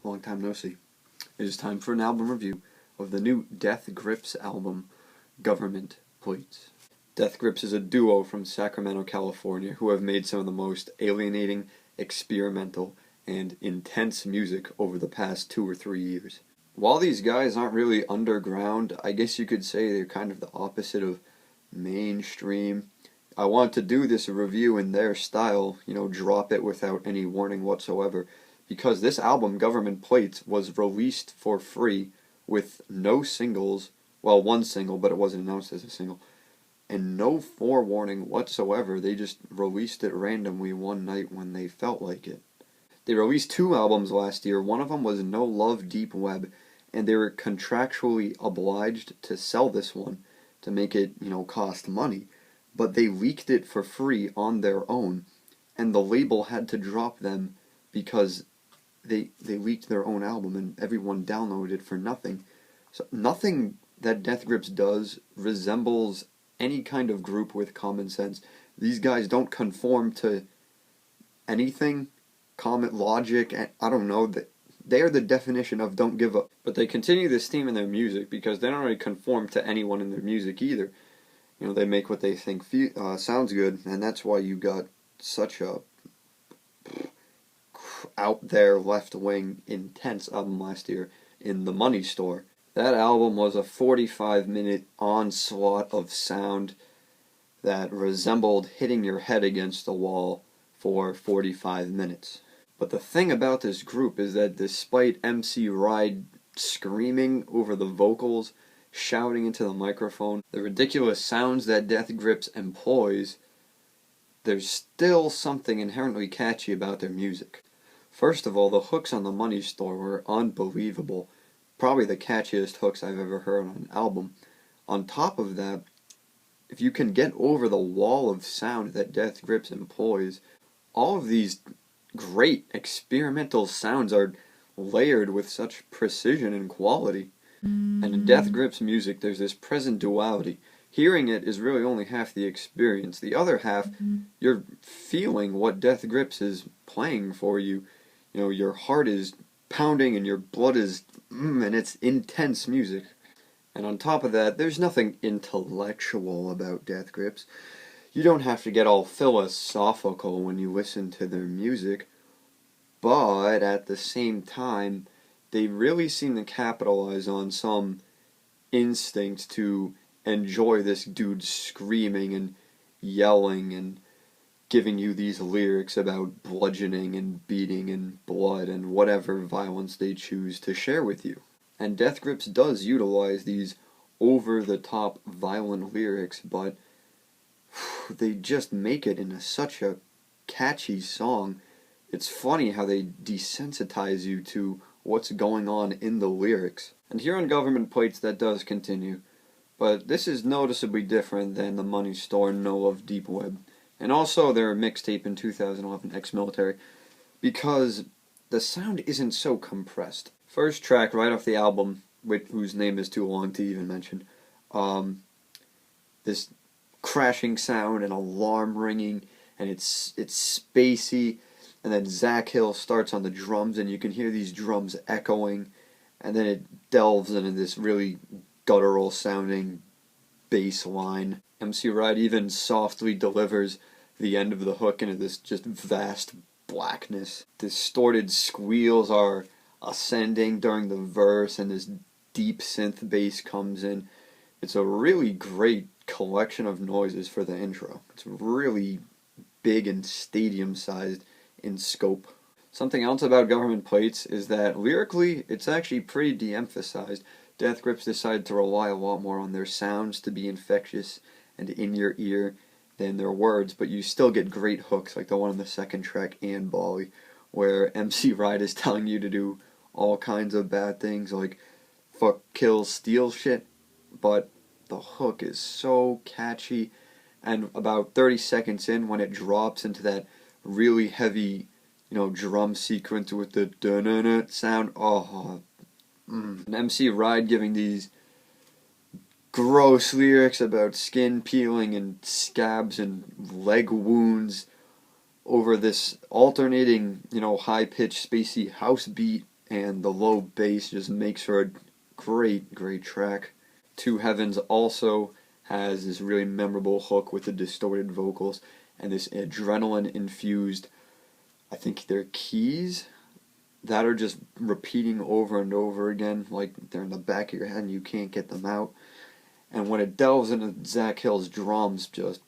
long time no see. It is time for an album review of the new Death Grips album, Government Plates. Death Grips is a duo from Sacramento, California, who have made some of the most alienating, experimental, and intense music over the past 2 or 3 years. While these guys aren't really underground, I guess you could say they're kind of the opposite of mainstream. I want to do this review in their style, drop it without any warning whatsoever, because this album, Government Plates, was released for free with no singles, well, one single, but it wasn't announced as a single, and no forewarning whatsoever. They just released it randomly one night when they felt like it. They released 2 albums last year. One of them was No Love, Deep Web, and they were contractually obliged to sell this one to make it, cost money. But they leaked it for free on their own, and the label had to drop them because they leaked their own album and everyone downloaded it for nothing. So nothing that Death Grips does resembles any kind of group with common sense. These guys don't conform to anything, common logic, and I don't know, they are the definition of don't give up. But they continue this theme in their music because they don't really conform to anyone in their music either. They make what they think sounds good, and that's why you got such a out there left-wing intense album last year in The Money Store. That album was a 45-minute onslaught of sound that resembled hitting your head against the wall for 45 minutes. But the thing about this group is that despite MC Ride screaming over the vocals, shouting into the microphone, the ridiculous sounds that Death Grips employs, there's still something inherently catchy about their music. First of all, the hooks on The Money Store were unbelievable. Probably the catchiest hooks I've ever heard on an album. On top of that, if you can get over the wall of sound that Death Grips employs, all of these great experimental sounds are layered with such precision and quality. And in Death Grips music, there's this present duality. Hearing it is really only half the experience. The other half, you're feeling what Death Grips is playing for you. Your heart is pounding and your blood is, and it's intense music. And on top of that, there's nothing intellectual about Death Grips. You don't have to get all philosophical when you listen to their music, but at the same time, they really seem to capitalize on some instinct to enjoy this dude screaming and yelling and giving you these lyrics about bludgeoning and beating and blood and whatever violence they choose to share with you. And Death Grips does utilize these over-the-top violent lyrics, but they just make it in such a catchy song. It's funny how they desensitize you to what's going on in the lyrics. And here on Government Plates that does continue, but this is noticeably different than The Money Store, No Love, Deep Web, and also their mixtape in 2011, Ex-Military, because the sound isn't so compressed. First track right off the album, whose name is too long to even mention, this crashing sound and alarm ringing, and it's spacey. And then Zach Hill starts on the drums, and you can hear these drums echoing, and then it delves into this really guttural sounding bass line. MC Ride even softly delivers the end of the hook into this just vast blackness. Distorted squeals are ascending during the verse, and this deep synth bass comes in. It's a really great collection of noises for the intro. It's really big and stadium-sized in scope. Something else about Government Plates is that lyrically, it's actually pretty de-emphasized. Death Grips decided to rely a lot more on their sounds to be infectious and in your ear than their words, but you still get great hooks like the one on the second track, and Bali, where MC Ride is telling you to do all kinds of bad things like fuck, kill, steal shit, but the hook is so catchy, and about 30 seconds in, when it drops into that really heavy, drum sequence with the da-na-na sound. And MC Ride giving these gross lyrics about skin peeling and scabs and leg wounds over this alternating, high-pitched, spacey house beat and the low bass just makes for a great, great track. Two Heavens also has this really memorable hook with the distorted vocals and this adrenaline-infused, I think they're keys that are just repeating over and over again, like they're in the back of your head and you can't get them out. And when it delves into Zach Hill's drums, just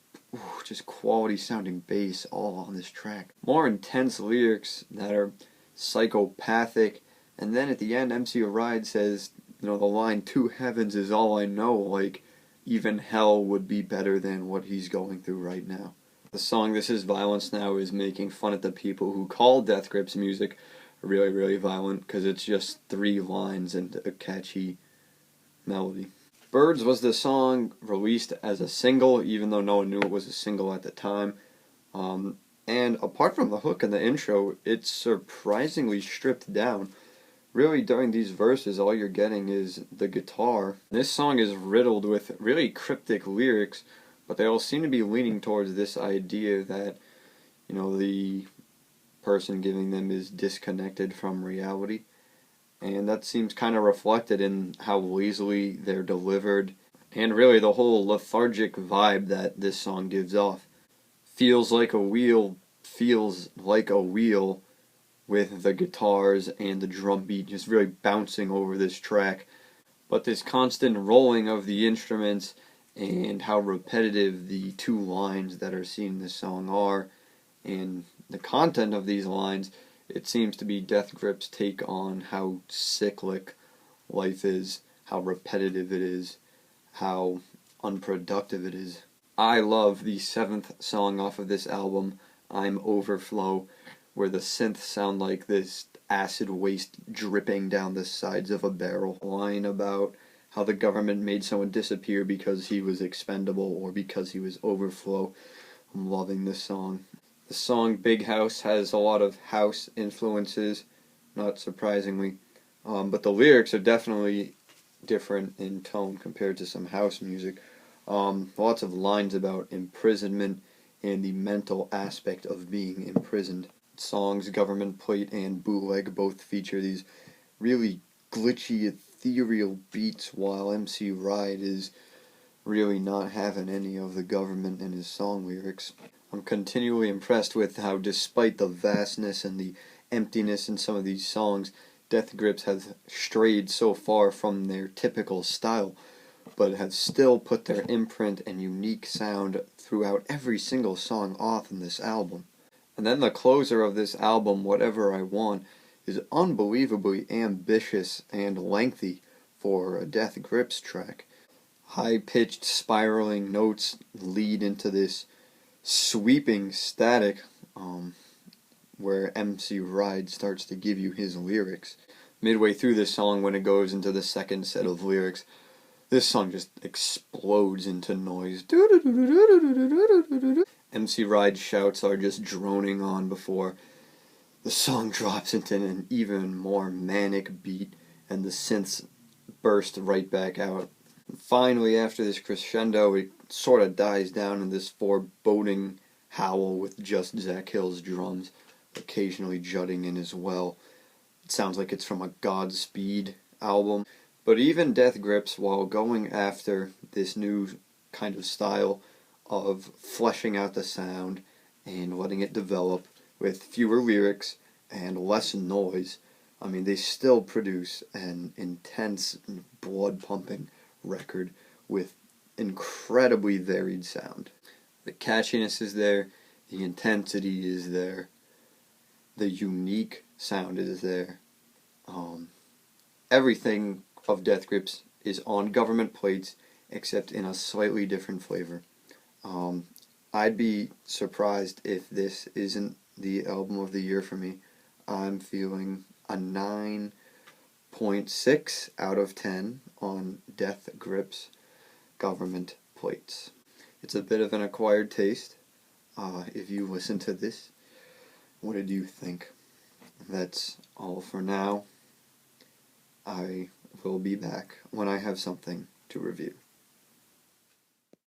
quality sounding bass all on this track. More intense lyrics that are psychopathic, and then at the end MC Ride says, the line "Two heavens is all I know," like even hell would be better than what he's going through right now. The song This Is Violence Now is making fun at the people who call Death Grips music really, really violent, because it's just 3 lines and a catchy melody. Birds was the song released as a single, even though no one knew it was a single at the time. And apart from the hook and the intro, it's surprisingly stripped down. Really, during these verses, all you're getting is the guitar. This song is riddled with really cryptic lyrics, but they all seem to be leaning towards this idea that, the person giving them is disconnected from reality. And that seems kind of reflected in how lazily they're delivered, and really the whole lethargic vibe that this song gives off. Feels like a wheel, with the guitars and the drum beat just really bouncing over this track. But this constant rolling of the instruments and how repetitive the 2 lines that are seen in this song are, and the content of these lines, it seems to be Death Grips' take on how cyclic life is, how repetitive it is, how unproductive it is. I love the 7th song off of this album, I'm Overflow, where the synths sound like this acid waste dripping down the sides of a barrel. A line about how the government made someone disappear because he was expendable or because he was overflow. I'm loving this song. The song Big House has a lot of house influences, not surprisingly, but the lyrics are definitely different in tone compared to some house music. Lots of lines about imprisonment and the mental aspect of being imprisoned. Songs Government Plate and Bootleg both feature these really glitchy, ethereal beats, while MC Ride is really not having any of the government in his song lyrics. I'm continually impressed with how, despite the vastness and the emptiness in some of these songs, Death Grips have strayed so far from their typical style, but have still put their imprint and unique sound throughout every single song off in this album. And then the closer of this album, Whatever I Want, is unbelievably ambitious and lengthy for a Death Grips track. High-pitched spiraling notes lead into this sweeping static, where MC Ride starts to give you his lyrics. Midway through this song, when it goes into the second set of lyrics, this song just explodes into noise. MC Ride's shouts are just droning on before the song drops into an even more manic beat, and the synths burst right back out. And finally, after this crescendo, it sort of dies down in this foreboding howl with just Zach Hill's drums occasionally jutting in as well. It sounds like it's from a Godspeed album. But even Death Grips, while going after this new kind of style of fleshing out the sound and letting it develop with fewer lyrics and less noise, they still produce an intense, blood-pumping record with incredibly varied sound. The catchiness is there, the intensity is there, the unique sound is there. Everything of Death Grips is on Government Plates, except in a slightly different flavor. I'd be surprised if this isn't the album of the year for me. I'm feeling a 9.6 out of 10 on Death Grips Government Plates. It's a bit of an acquired taste. If you listen to this, what did you think? That's all for now. I will be back when I have something to review.